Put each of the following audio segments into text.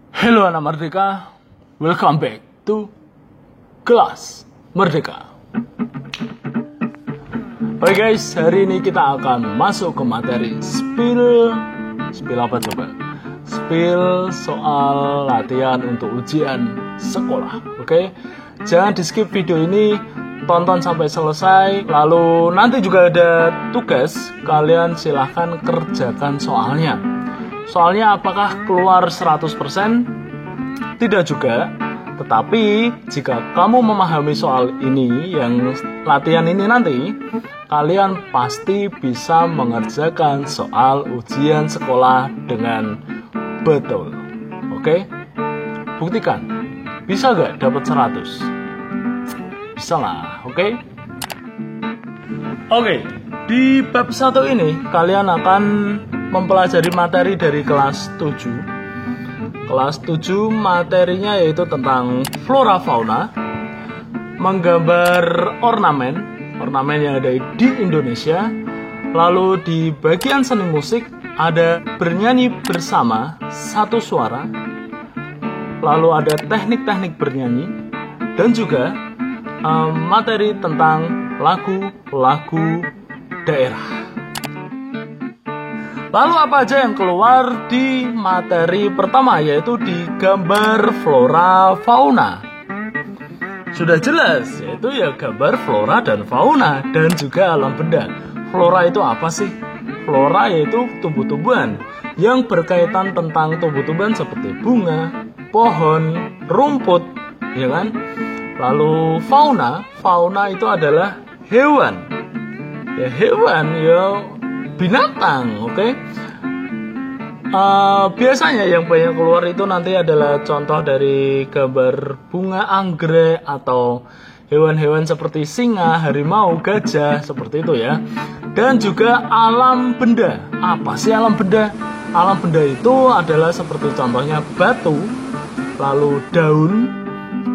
Halo anak merdeka, welcome back to Kelas Merdeka. Oke guys, hari ini kita akan masuk ke materi spill apa coba? Spill soal latihan untuk ujian sekolah. Oke, jangan di skip video ini, tonton sampai selesai. Lalu nanti juga ada tugas, kalian silahkan kerjakan soalnya. Soalnya apakah keluar 100%? Tidak juga. Tetapi jika kamu memahami soal ini, yang latihan ini nanti, kalian pasti bisa mengerjakan soal ujian sekolah dengan betul. Oke? Buktikan. Bisa gak dapat 100? Bisa lah, oke? Oke, di bab 1 ini kalian akan mempelajari materi dari kelas 7. Kelas 7 materinya yaitu tentang flora fauna, menggambar ornamen yang ada di Indonesia. Lalu di bagian seni musik ada bernyanyi bersama satu suara. Lalu ada teknik-teknik bernyanyi dan juga materi tentang lagu-lagu daerah. Lalu apa aja yang keluar di materi pertama, yaitu di gambar flora fauna. Sudah jelas, yaitu ya gambar flora dan fauna dan juga alam benda. Flora itu apa sih? Flora yaitu tumbuh-tumbuhan yang berkaitan tentang tumbuh-tumbuhan seperti bunga, pohon, rumput, ya kan? Lalu fauna itu adalah hewan. Ya hewan, ya binatang, oke? Biasanya yang banyak keluar itu nanti adalah contoh dari gambar bunga anggrek atau hewan-hewan seperti singa, harimau, gajah, seperti itu ya. Dan juga alam benda. Apa sih alam benda? Alam benda itu adalah seperti contohnya batu, lalu daun,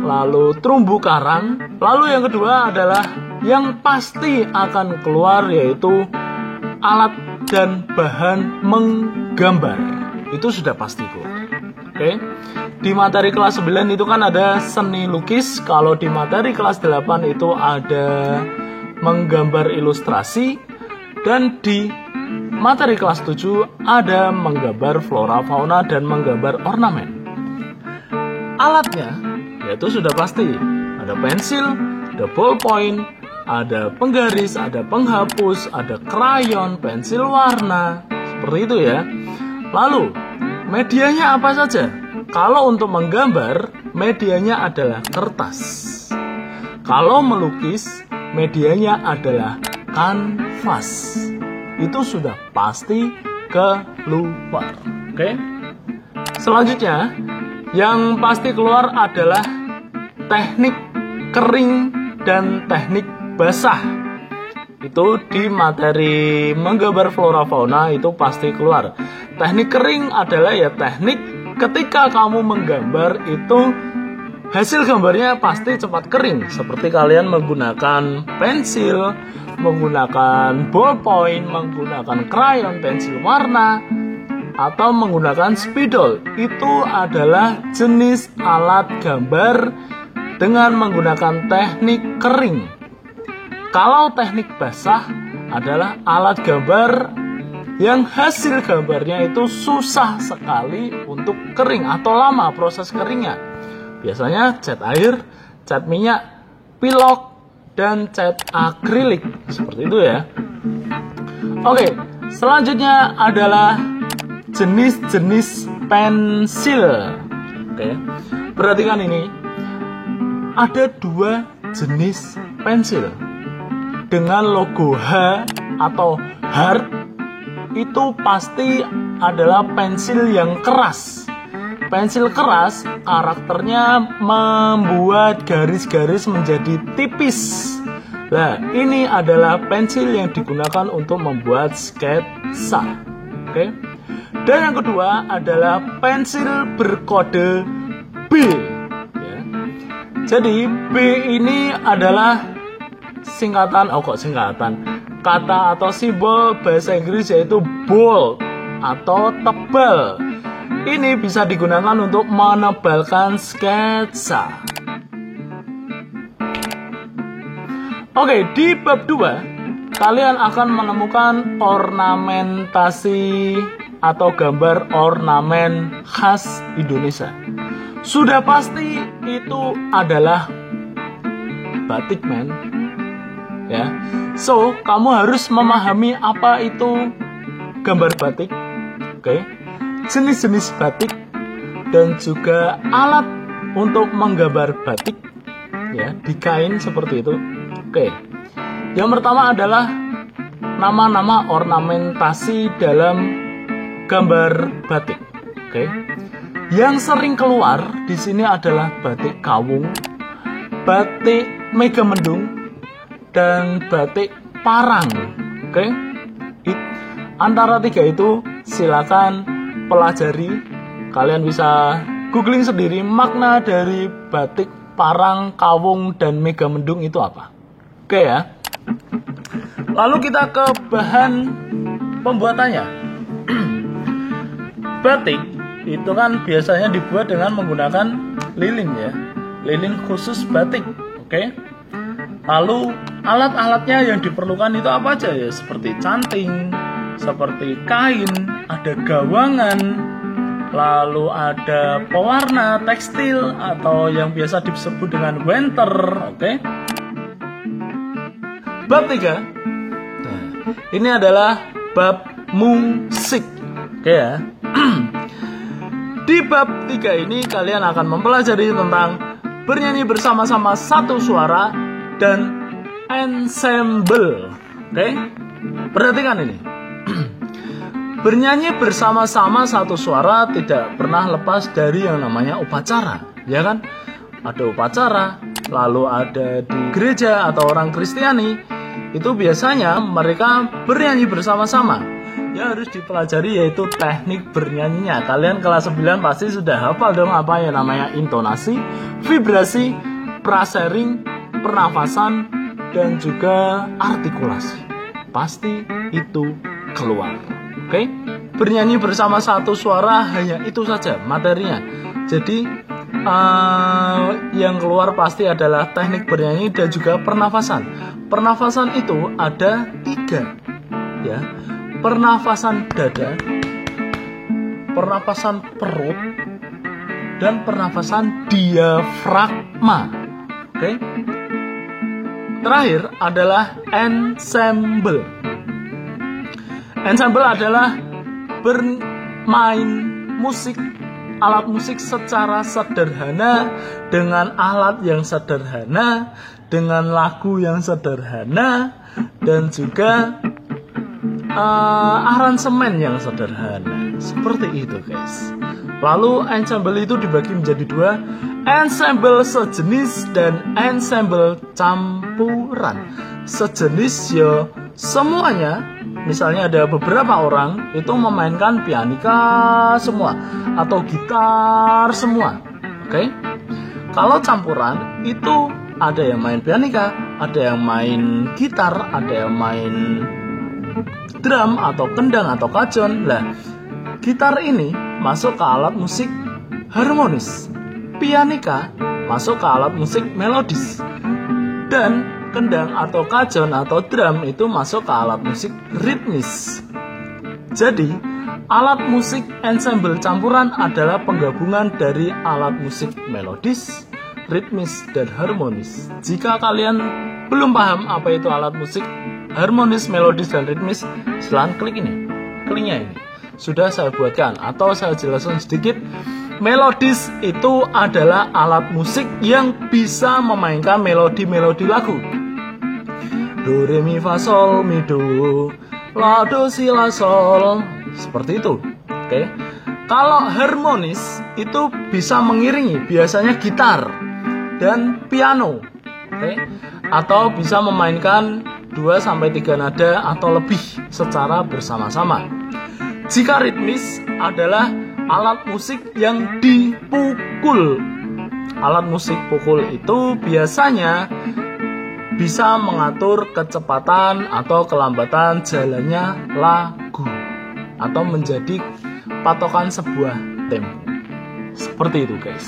lalu terumbu karang. Lalu yang kedua adalah yang pasti akan keluar yaitu alat dan bahan menggambar. Itu sudah pasti kok. Oke. Di materi kelas 9 itu kan ada seni lukis. Kalau di materi kelas 8 itu ada menggambar ilustrasi. Dan di materi kelas 7 ada menggambar flora fauna dan menggambar ornamen. Alatnya yaitu sudah pasti. Ada pensil, ada ballpoint, ada penggaris, ada penghapus, ada krayon, pensil warna, seperti itu ya. Lalu, medianya apa saja? Kalau untuk menggambar, medianya adalah kertas. Kalau melukis, medianya adalah kanvas. Itu sudah pasti keluar. Oke? Selanjutnya, yang pasti keluar adalah teknik kering dan teknik basah. Itu di materi menggambar flora fauna itu pasti keluar. Teknik kering adalah ya teknik ketika kamu menggambar itu hasil gambarnya pasti cepat kering. Seperti kalian menggunakan pensil, menggunakan ballpoint, menggunakan krayon, pensil warna, atau menggunakan spidol. Itu adalah jenis alat gambar dengan menggunakan teknik kering. Kalau teknik basah adalah alat gambar yang hasil gambarnya itu susah sekali untuk kering atau lama proses keringnya. Biasanya cat air, cat minyak, pilok, dan cat akrilik. Seperti itu ya. Oke, selanjutnya adalah jenis-jenis pensil. Oke, perhatikan ini. Ada 2 jenis pensil dengan logo H atau hard. Itu pasti adalah pensil yang keras. Pensil keras karakternya membuat garis-garis menjadi tipis. Nah, ini adalah pensil yang digunakan untuk membuat sketsa. Oke. Dan yang kedua adalah pensil berkode B. Ya. Jadi B ini adalah singkatan, kata atau simbol bahasa Inggris yaitu bold atau tebal. ini bisa digunakan untuk menebalkan sketsa. Oke, di bab 2 kalian akan menemukan ornamentasi atau gambar ornamen khas Indonesia. Sudah pasti itu adalah batik, men. Ya. So, kamu harus memahami apa itu gambar batik. Oke. Jenis-jenis batik dan juga alat untuk menggambar batik ya, di kain seperti itu. Oke. Yang pertama adalah nama-nama ornamentasi dalam gambar batik. Oke. Yang sering keluar di sini adalah batik kawung, batik megamendung, dan batik parang. Oke. Antara tiga itu silakan pelajari. Kalian bisa googling sendiri makna dari batik parang, kawung, dan megamendung itu apa. Oke ya. Lalu kita ke bahan pembuatannya. Batik itu kan biasanya dibuat dengan menggunakan lilin ya. Lilin khusus batik. Oke. Lalu alat-alatnya yang diperlukan itu apa aja ya? Seperti canting, seperti kain, ada gawangan, lalu ada pewarna tekstil atau yang biasa disebut dengan wenter. Oke. Bab 3. Nah, ini adalah bab musik. Oke ya. Di bab 3 ini kalian akan mempelajari tentang bernyanyi bersama-sama satu suara dan ensemble. Oke. Perhatikan ini. Bernyanyi bersama-sama satu suara tidak pernah lepas dari yang namanya upacara, ya kan? Ada upacara, lalu ada di gereja atau orang Kristiani, itu biasanya mereka bernyanyi bersama-sama. Yang harus dipelajari yaitu teknik bernyanyinya. Kalian kelas 9 pasti sudah hafal dong apa yang namanya intonasi, vibrasi, prasering, pernafasan, dan juga artikulasi. Pasti itu keluar. Oke, bernyanyi bersama satu suara hanya itu saja materinya. Jadi yang keluar pasti adalah teknik bernyanyi dan juga pernafasan. Pernafasan itu ada 3 ya. Pernafasan dada, pernafasan perut, dan pernafasan diafragma. Oke. Terakhir adalah ensemble. Ensemble adalah bermain musik, alat musik secara sederhana, dengan alat yang sederhana, dengan lagu yang sederhana, dan juga aransemen yang sederhana. Seperti itu guys. Lalu ensemble itu dibagi menjadi 2, ensemble sejenis dan ensemble campuran. Sejenis ya semuanya. Misalnya ada beberapa orang itu memainkan pianika semua atau gitar semua. Oke. Kalau campuran itu ada yang main pianika, ada yang main gitar, ada yang main drum atau kendang atau kajon. Lah, gitar ini masuk ke alat musik harmonis. Pianika masuk ke alat musik melodis. Dan kendang atau kajon atau drum itu masuk ke alat musik ritmis. Jadi, alat musik ensemble campuran adalah penggabungan dari alat musik melodis, ritmis, dan harmonis. Jika kalian belum paham apa itu alat musik harmonis, melodis, dan ritmis, silahkan klik ini. Kliknya ini. Sudah saya buatkan atau saya jelaskan sedikit. Melodis itu adalah alat musik yang bisa memainkan melodi-melodi lagu. Do, re, mi, fa, sol, mi, do, la, do, si, la, sol. Seperti itu. Oke. Kalau harmonis itu bisa mengiringi biasanya gitar dan piano. Oke. Atau bisa memainkan 2-3 nada atau lebih secara bersama-sama. Jika ritmis adalah alat musik yang dipukul. Alat musik pukul itu biasanya bisa mengatur kecepatan atau kelambatan jalannya lagu atau menjadi patokan sebuah Tempo. Seperti itu guys.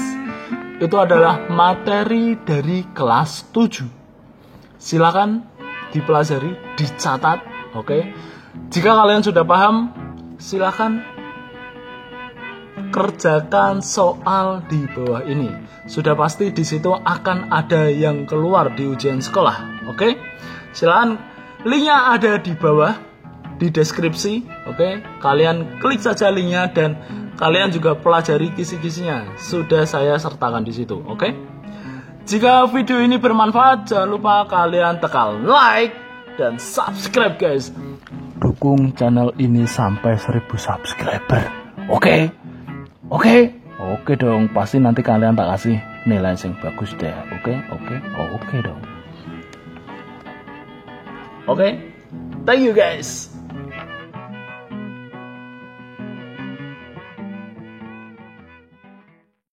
Itu adalah materi dari kelas 7. Silakan dipelajari, dicatat, oke. Jika kalian sudah paham, silakan kerjakan soal di bawah ini. Sudah pasti di situ akan ada yang keluar di ujian sekolah, oke. Silakan, linknya ada di bawah di deskripsi, oke. Kalian klik saja linknya dan kalian juga pelajari kisi-kisinya. Sudah saya sertakan di situ, oke? Jika video ini bermanfaat, jangan lupa kalian tekan like dan subscribe, guys. Dukung channel ini sampai 1000 subscriber, oke? Oke dong. Pasti nanti kalian tak kasih nilai yang bagus deh, oke dong. Oke, thank you guys.